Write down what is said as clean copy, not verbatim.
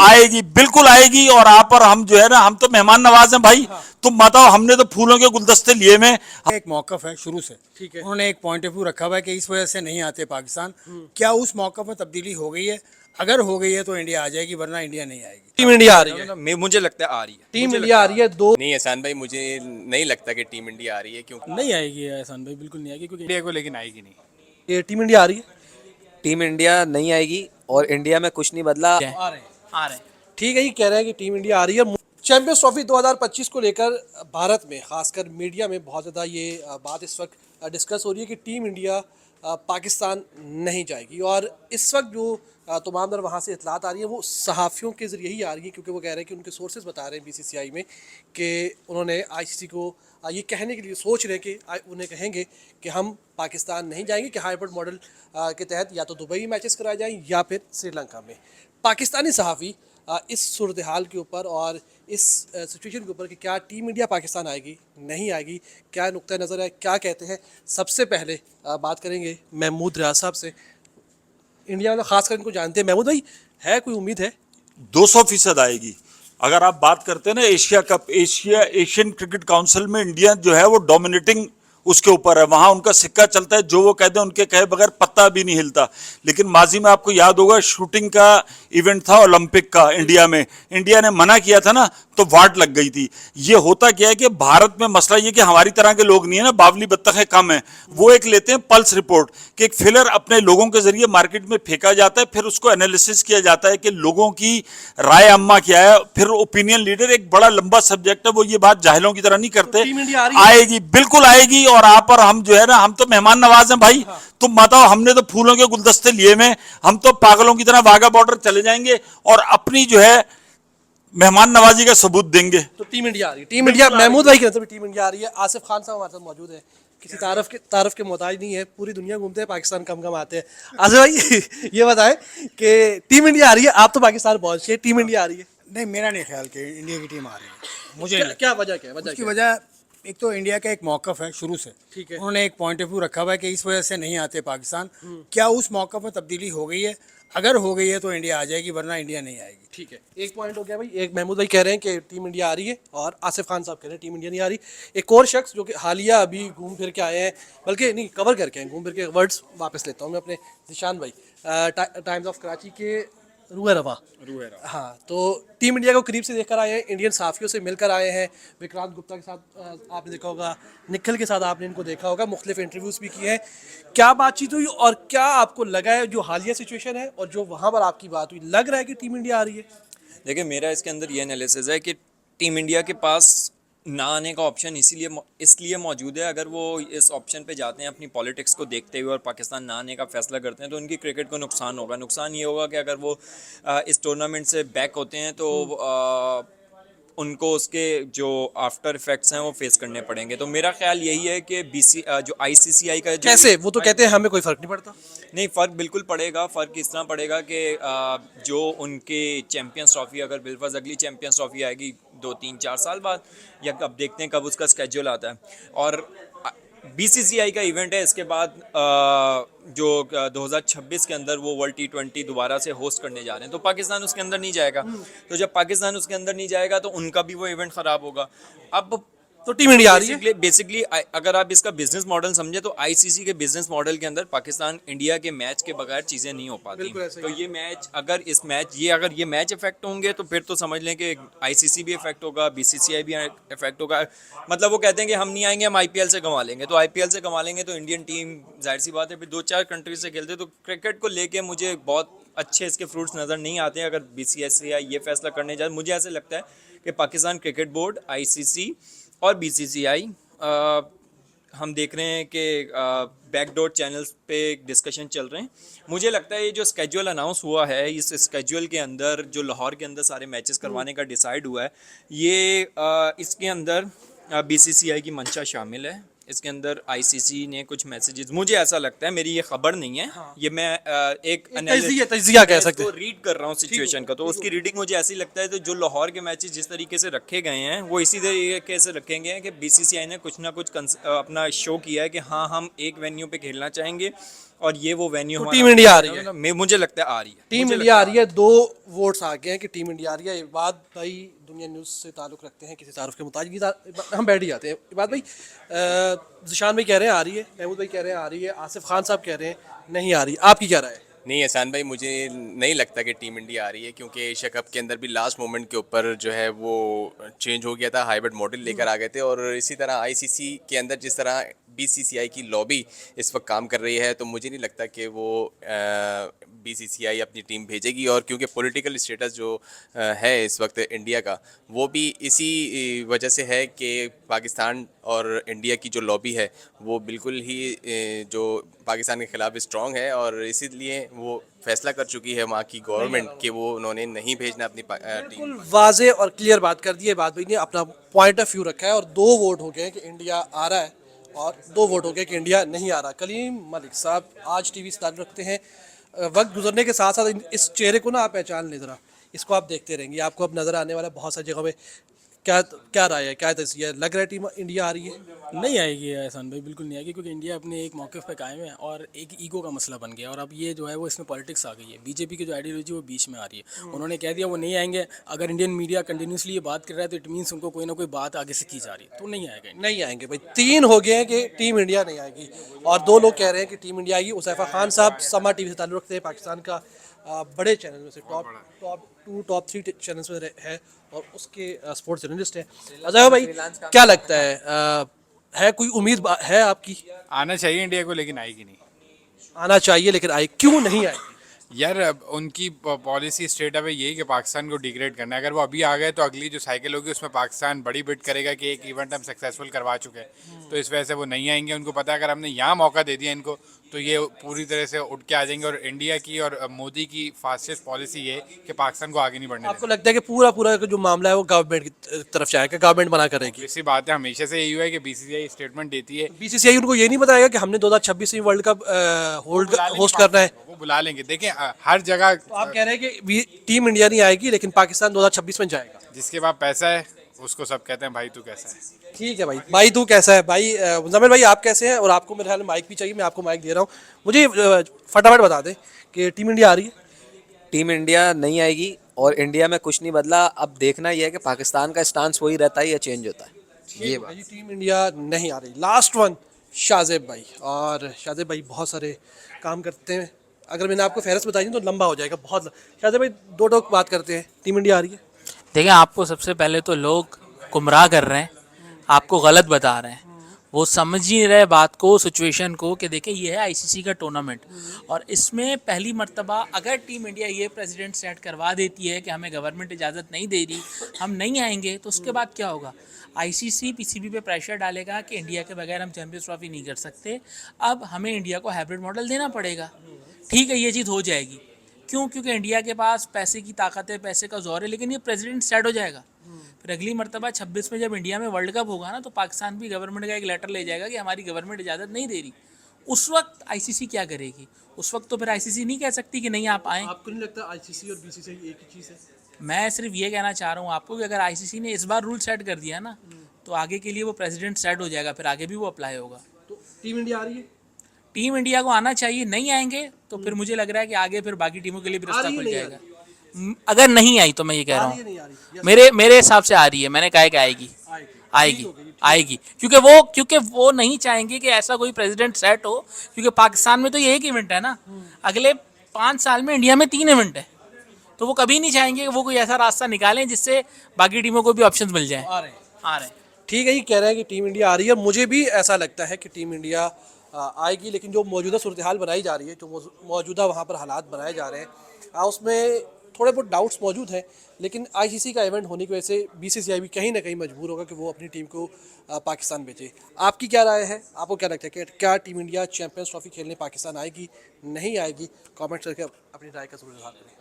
आएगी, बिल्कुल आएगी। और आप और हम जो है ना, हम तो मेहमान नवाज हैं भाई। तुम बताओ, हमने तो फूलों के गुलदस्ते लिए में। एक मौकफ है शुरू से। ठीक है। उन्होंने एक पॉइंट ऑफ व्यू रखा हुआ है कि इस वजह से नहीं आते पाकिस्तान। क्या उस मौकफ में तब्दीली हो गई है? अगर हो गई है तो इंडिया आ जाएगी, वरना इंडिया नहीं आएगी। टीम इंडिया आ रही है। मुझे लगता है आ रही है। टीम इंडिया आ रही है दो। नहीं एहसान भाई, मुझे नहीं लगता कि टीम इंडिया आ रही है, क्योंकि नहीं आएगी एहसान भाई, बिल्कुल नहीं आएगी, क्योंकि इंडिया को लेकिन आएगी नहीं। ये टीम इंडिया आ रही है। टीम इंडिया नहीं आएगी और इंडिया में कुछ नहीं बदला। आ रहे हैं। ठीक है, ये कह रहे हैं कि टीम इंडिया आ रही है। चैंपियंस ट्रॉफी 2025 को लेकर भारत में खासकर मीडिया में बहुत ज़्यादा ये बात इस वक्त डिस्कस हो रही है कि टीम इंडिया पाकिस्तान नहीं जाएगी। और इस वक्त जो तमाम दर वहाँ से इतलात आ रही है वो सहाफ़ियों के ज़रिए ही आ रही है, क्योंकि वो कह रहे हैं कि उनके सोर्सेज बता रहे हैं बीसीसीआई में कि उन्होंने आईसीसी को ये कहने के लिए सोच रहे हैं कि उन्हें कहेंगे कि हम पाकिस्तान नहीं जाएंगे, कि हाइब्रिड मॉडल के तहत या तो दुबई मैचेस कराए जाएँ या फिर श्रीलंका में। पाकिस्तानी सहाफ़ी इस सूरत हाल के ऊपर और इस सिचुएशन के ऊपर कि क्या टीम इंडिया पाकिस्तान आएगी नहीं आएगी, क्या नुक्ता नज़र है, क्या कहते हैं, सबसे पहले बात करेंगे महमूद रियाज साहब से। इंडिया में खासकर इनको जानते हैं। महमूद भाई, है कोई उम्मीद है? 200% आएगी। अगर आप बात करते हैं ना Asia cup, Asian cricket council में इंडिया जो है वो डोमिनेटिंग उसके ऊपर है। वहां उनका सिक्का चलता है, जो वो कहते हैं उनके कहे बगैर पत्ता भी नहीं हिलता। लेकिन माजी में आपको याद होगा शूटिंग का इवेंट था ओलंपिक का इंडिया में, इंडिया ने मना किया था ना, तो वाट लग गई थी। ये होता क्या है कि भारत में मसला ये कि हमारी तरह के लोग नहीं है ना, बावली बत्तखें कम है। वो एक लेते हैं पल्स रिपोर्ट कि एक फिलर अपने लोगों के जरिए मार्केट में फेंका जाता है, फिर उसको एनालिसिस किया जाता है कि लोगों की राय अम्मा क्या है, फिर ओपिनियन लीडर। एक बड़ा लंबा सब्जेक्ट है, वो ये बात जाहिलों की तरह नहीं करते। टीम इंडिया आ रही है। आएगी, बिल्कुल आएगी। और आप और हम जो है ना, हम तो मेहमान नवाज हैं भाई। तुम बताओ, हमने तो फूलों के गुलदस्ते लिए में, हम तो पागलों की तरह वाघा बॉर्डर चले जाएंगे और अपनी जो है मेहमान नवाजी का सबूत देंगे। तो टीम इंडिया आ रही है। टीम इंडिया, महमूद भाई की तरफ टीम इंडिया आ रही है। आसिफ खान साहब हमारे साथ मौजूद है, किसी तारफ के मोहताज नहीं है, पूरी दुनिया घूमते हैं, पाकिस्तान कम कम आते हैं। आसिफ भाई ये बताएं कि टीम इंडिया आ रही है, आप तो पाकिस्तान पहुंचे, टीम इंडिया आ रही है। नहीं, मेरा नहीं ख्याल कि इंडिया की टीम आ रही है। मुझे क्या वजह क्या है? उसकी वजह एक तो इंडिया का एक मौकफ है शुरू से। ठीक है। उन्होंने एक पॉइंट ऑफ व्यू रखा हुआ है कि इस वजह से नहीं आते पाकिस्तान। क्या उस मौकफ में तब्दीली हो गई है? अगर हो गई है तो इंडिया आ जाएगी, वरना इंडिया नहीं आएगी। ठीक है, एक पॉइंट हो गया भाई। एक महमूद भाई कह रहे हैं कि टीम इंडिया आ रही है और आसिफ खान साहब कह रहे हैं टीम इंडिया नहीं आ रही। एक और शख्स जो कि हालिया अभी घूम फिर के आए हैं, बल्कि नहीं कवर करके हैं, घूम फिर के वर्ड्स वापस लेता हूँ मैं अपने, निशान भाई, टाइम्स ऑफ कराची के रूह रवा। हाँ, तो टीम इंडिया को करीब से देखकर आए हैं, इंडियन साफियों से मिलकर आए हैं। विक्रांत गुप्ता के साथ आपने देखा होगा, निखिल के साथ आपने इनको देखा होगा, मुख्तलिफ इंटरव्यूज़ भी किए हैं। क्या बातचीत हुई और क्या आपको लगा है जो हालिया सिचुएशन है और जो वहाँ पर आपकी बात हुई, लग रहा है कि टीम इंडिया आ रही है? देखिए मेरा इसके अंदर ये एनालिसिस है कि टीम इंडिया के पास ना आने का ऑप्शन इसलिए मौजूद है। अगर वो इस ऑप्शन पे जाते हैं अपनी पॉलिटिक्स को देखते हुए और पाकिस्तान ना आने का फैसला करते हैं, तो उनकी क्रिकेट को नुकसान होगा। नुकसान ये होगा कि अगर वो इस टूर्नामेंट से बैक होते हैं तो उनको उसके जो आफ्टर इफेक्ट्स हैं वो फेस करने पड़ेंगे। तो मेरा ख्याल यही है कि जो आईसीसीआई का जो कैसे? वो तो कहते हैं हमें कोई फ़र्क नहीं पड़ता। नहीं, फ़र्क बिल्कुल पड़ेगा। फ़र्क इस तरह पड़ेगा कि जो उनके चैम्पियंस ट्रॉफी, अगर बिलफर्ज अगली चैम्पियंस ट्रॉफी आएगी 2-3-4 साल बाद, या कब देखते हैं कब उसका स्केड्यूल आता है, और बीसीसीआई का इवेंट है इसके बाद जो 2026 के अंदर वो वर्ल्ड T20 दोबारा से होस्ट करने जा रहे हैं, तो पाकिस्तान उसके अंदर नहीं जाएगा। तो जब पाकिस्तान उसके अंदर नहीं जाएगा तो उनका भी वो इवेंट ख़राब होगा। अब तो टीम इंडिया आ रही है। बेसिकली अगर आप इसका बिजनेस मॉडल समझे तो आईसीसी के बिजनेस मॉडल के अंदर पाकिस्तान इंडिया के मैच के बगैर चीज़ें नहीं हो पाती। तो ये मैच अगर ये मैच इफेक्ट होंगे तो फिर तो समझ लें कि आईसीसी भी इफेक्ट होगा, बीसीसीआई भी इफेक्ट होगा। मतलब वो कहते हैं कि हम नहीं आएंगे, हम आईपीएल से कमा लेंगे। तो आईपीएल से कमा लेंगे तो इंडियन टीम जाहिर सी बात है फिर 2-4 कंट्री से खेलते। तो क्रिकेट को लेके मुझे बहुत अच्छे इसके फ्रूट्स नज़र नहीं आते हैं अगर बीसीसीआई ये फैसला करने जाए। मुझे ऐसे लगता है कि पाकिस्तान क्रिकेट बोर्ड, आईसीसी और बीसीसीआई हम देख रहे हैं कि बैकडोर चैनल्स पे डिस्कशन चल रहे हैं। मुझे लगता है ये जो स्केड्यूल अनाउंस हुआ है, इस स्केड्यूल के अंदर जो लाहौर के अंदर सारे मैचेस करवाने का डिसाइड हुआ है, ये इसके अंदर बीसीसीआई की मंशा शामिल है। इसके अंदर आईसीसी ने कुछ मैसेजेस, मुझे ऐसा लगता है, मेरी ये खबर नहीं है, ये मैं एक तजिया कह सकते हैं। रीड कर रहा हूँ सिचुएशन का, तो उसकी रीडिंग मुझे ऐसी लगता है। तो जो लाहौर के मैचेस जिस तरीके से रखे गए हैं वो इसी तरीके से रखे गए हैं कि बीसीसीआई ने कुछ ना कुछ अपना शो किया है कि हाँ हम एक वेन्यू पे खेलना चाहेंगे और ये वो वेन्यू तो टीम इंडिया आ रही है। मुझे लगता है आ रही है। टीम मुझे इंडिया आ लगता रही है, 2 वोट्स आ गए हैं कि टीम इंडिया आ रही है। इबाद भाई दुनिया न्यूज़ से ताल्लुक़ रखते हैं किसी तारुफ के मुताबिक, हम बैठ ही जाते हैं। इबाद भाई, ज़िशान भाई कह रहे हैं आ रही है, महमूद भाई कह रहे हैं आ रही है, आसिफ खान साहब कह रहे हैं नहीं आ रही, आपकी क्या राय है? नहीं एहसान भाई, मुझे नहीं लगता कि टीम इंडिया आ रही है, क्योंकि एशिया कप के अंदर भी लास्ट मोमेंट के ऊपर जो है वो चेंज हो गया था, हाइब्रिड मॉडल लेकर आ गए थे। और इसी तरह आईसीसी के अंदर जिस तरह बीसीसीआई की लॉबी इस वक्त काम कर रही है, तो मुझे नहीं लगता कि वो बीसीसीआई अपनी टीम भेजेगी। और क्योंकि पॉलिटिकल स्टेटस जो है इस वक्त इंडिया का, वो भी इसी वजह से है कि पाकिस्तान और इंडिया की जो लॉबी है वो बिल्कुल ही जो पाकिस्तान के ख़िलाफ़ स्ट्रॉन्ग है, और इसीलिए वो फैसला कर चुकी है वहाँ की गवर्नमेंट कि वो उन्होंने नहीं भेजना अपनी टीम। बिल्कुल वाजे और क्लियर बात कर दी है। बात भाई ने अपना पॉइंट ऑफ व्यू रखा है और 2 वोट हो गए हैं कि इंडिया आ रहा है और 2 वोट हो गए कि इंडिया नहीं आ रहा। कलीम मलिक साहब आज टीवी से ताल्लुक़ रखते हैं। वक्त गुजरने के साथ साथ इस चेहरे को ना आप पहचान लें, ज़रा इसको आप देखते रहेंगे, आपको अब नज़र आने वाला है बहुत सारी जगहों पे। क्या राय है, क्या तस्वीर है, लग रहा है टीम इंडिया आ रही है? नहीं आएगी एहसान भाई, बिल्कुल नहीं आएगी, क्योंकि इंडिया अपने एक मौक़िफ़ पे कायम है और एक ईगो का मसला बन गया। और अब ये जो है वो इसमें पॉलिटिक्स आ गई है, बीजेपी की जो आइडियोलॉजी वो बीच में आ रही है। उन्होंने कह दिया वो नहीं आएंगे। अगर इंडियन मीडिया कंटिन्यूसली ये बात कर रहा है तो इट मीन्स उनको कोई ना कोई बात आगे से की जा रही है, तो नहीं आएगा। नहीं आएंगे भाई, 3 हो गए हैं कि टीम इंडिया नहीं आएगी और 2 लोग कह रहे हैं कि टीम इंडिया आएगी। उज़ैफ़ा खान साहब समा टीवी से ताल्लुक़ रखते हैं, पाकिस्तान का बड़े चैनल में से टॉप 2 टॉप 3 चैनल्स में है और उसके स्पोर्ट्स जर्नलिस्ट हैं। उज़ैफ़ा भाई क्या लगता है कोई उम्मीद है आपकी? आना चाहिए इंडिया को, लेकिन आएगी नहीं। आना चाहिए लेकिन आए क्यों नहीं आएगी? यार उनकी पॉलिसी स्ट्रेट अवे यही कि पाकिस्तान को डिग्रेड करना है। अगर वो अभी आ गए तो अगली जो साइकिल होगी उसमें पाकिस्तान बड़ी बिट करेगा कि एक इवेंट हम सक्सेसफुल करवा चुके हैं, तो इस वजह से वो नहीं आएंगे। उनको पता है अगर हमने यहाँ मौका दे दिया इनको तो ये पूरी तरह से उठ के आ जाएंगे। और इंडिया की और मोदी की फास्टेस्ट पॉलिसी ये कि पाकिस्तान को आगे नहीं बढ़ने आपको लगता है कि पूरा जो मामला है वो गवर्नमेंट की तरफ जाएगा, गवर्नमेंट मना करेगी? देंगे। इसी बात है, हमेशा से यही हुआ है कि बीसीसीआई स्टेटमेंट देती है। बीसीसीआई उनको ये नहीं बताएगा कि हमने 2026 में वर्ल्ड कप होस्ट करना है? वो बुला लेंगे। देखें हर जगह तो आप कह रहे हैं कि टीम इंडिया नहीं आएगी लेकिन पाकिस्तान 2026 में जाएगा? जिसके पास पैसा है उसको सब कहते हैं भाई तू कैसा है। ठीक है भाई तू कैसा है? भाई मुज़म्मिल भाई आप कैसे हैं? और आपको मेरे ख्याल में माइक भी चाहिए, मैं आपको माइक दे रहा हूँ। मुझे फटाफट बता दें कि टीम इंडिया आ रही है? टीम इंडिया नहीं आएगी और इंडिया में कुछ नहीं बदला। अब देखना यह है कि पाकिस्तान का स्टांस वही रहता है या चेंज होता है। ये बात। टीम इंडिया नहीं आ रही। लास्ट वन शाहज़ेब भाई, और शाहज़ेब भाई बहुत सारे काम करते हैं, अगर मैंने आपको फहरिस्त बताई तो लंबा हो जाएगा बहुत। शाहज़ेब भाई 2 टोक बात करते हैं, टीम इंडिया आ रही है? देखिए, आपको सबसे पहले तो लोग गुमराह कर रहे हैं, आपको गलत बता रहे हैं, वो समझ ही नहीं रहे बात को, सिचुएशन को, कि देखिए ये है आईसीसी का टूर्नामेंट और इसमें पहली मर्तबा अगर टीम इंडिया ये प्रेसिडेंट सेट करवा देती है कि हमें गवर्नमेंट इजाज़त नहीं दे रही, हम नहीं आएंगे, तो उसके बाद क्या होगा? आईसीसी पीसीबी पे प्रेशर डालेगा कि इंडिया के बगैर हम चैंपियंस ट्रॉफी नहीं कर सकते, अब हमें इंडिया को हाइब्रिड मॉडल देना पड़ेगा। ठीक है, ये चीज़ हो जाएगी। क्यों? क्योंकि इंडिया के पास पैसे की ताकत है, पैसे का जोर है, लेकिन ये प्रेसिडेंट सेट हो जाएगा। फिर अगली मर्तबा 26 में जब इंडिया में वर्ल्ड कप होगा ना, तो पाकिस्तान भी गवर्नमेंट का एक लेटर ले जाएगा कि हमारी गवर्नमेंट इजाज़त नहीं दे रही। उस वक्त आईसीसी क्या करेगी? उस वक्त तो फिर आईसीसी नहीं कह सकती कि नहीं आप आएँ। आपको नहीं लगता आईसीसी और बीसीसीआई एक ही चीज़ है? मैं सिर्फ ये कहना चाह रहा हूँ आपको कि अगर आईसीसी ने इस बार रूल सेट कर दिया ना, तो आगे के लिए वो प्रेसिडेंट सेट हो जाएगा, फिर आगे भी वो अप्लाई होगा। तो टीम इंडिया आ रही है? टीम इंडिया को आना चाहिए, नहीं आएंगे तो फिर मुझे लग रहा है कि आगे फिर बाकी टीमों के लिए भी रास्ता खुल जाएगा। अगर नहीं आई तो मैं ये कह रहा हूँ, मेरे हिसाब से आ रही है। मैंने कहा कि आएगी क्योंकि वो नहीं चाहेंगे कि ऐसा कोई प्रेसिडेंट सेट हो, क्योंकि पाकिस्तान में तो ये एक इवेंट है ना, अगले 5 साल में इंडिया में 3 इवेंट है, तो वो कभी नहीं चाहेंगे कि वो कोई ऐसा रास्ता निकालें जिससे बाकी टीमों को भी ऑप्शन मिल जाए। आ रहे हैं। ठीक है, ये कह रहे हैं कि टीम इंडिया आ रही है। मुझे भी ऐसा लगता है कि टीम इंडिया आएगी, लेकिन जो मौजूदा सूरत हाल बनाई जा रही है, जो मौजूदा वहाँ पर हालात बनाए जा रहे हैं, उसमें थोड़े बहुत डाउट्स मौजूद हैं। लेकिन आईसीसी का इवेंट होने की वजह से बीसीसीआई भी कहीं ना कहीं मजबूर होगा कि वो अपनी टीम को पाकिस्तान भेजे। आपकी क्या राय है? आपको क्या लगता है कि क्या टीम इंडिया चैंपियंस ट्रॉफी खेलने पाकिस्तान आएगी, नहीं आएगी? कमेंट करके अपनी राय का ज़रूर इज़हार करें।